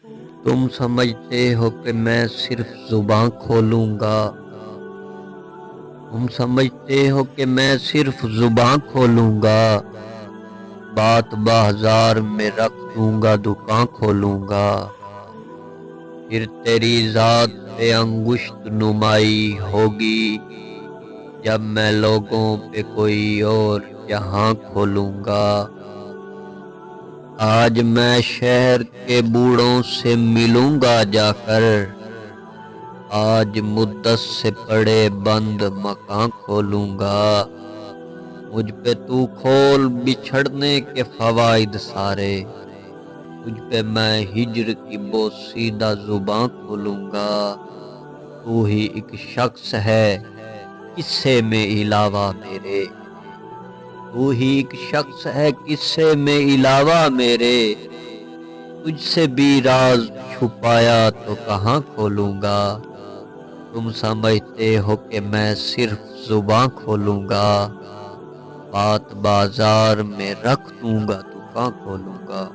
تم سمجھتے ہو کہ میں صرف زبان کھولوں گا، تم سمجھتے ہو کہ میں صرف زبان کھولوں گا، بات بازار میں رکھ دوں گا، دکان کھولوں گا، پھر تیری ذات پہ انگشت نمائی ہوگی، جب میں لوگوں پہ کوئی اور جہاں کھولوں گا۔ آج میں شہر کے بوڑھوں سے ملوں گا جا کر، آج مدت سے پڑے بند مکان کھولوں گا، مجھ پہ تو کھول بچھڑنے کے فوائد سارے، تجھ پہ میں ہجر کی بوسیدہ زباں کھولوں گا، تو ہی ایک شخص ہے قصے میں علاوہ میرے، تو ہی ایک شخص ہے قصے میں علاوہ میرے، تجھ سے بھی راز چھپایا تو کہاں کھولوں گا، تم سمجھتے ہو کہ میں صرف زباں کھولوں گا، بات بازار میں رکھ دوں گا، دکان کھولوں گا۔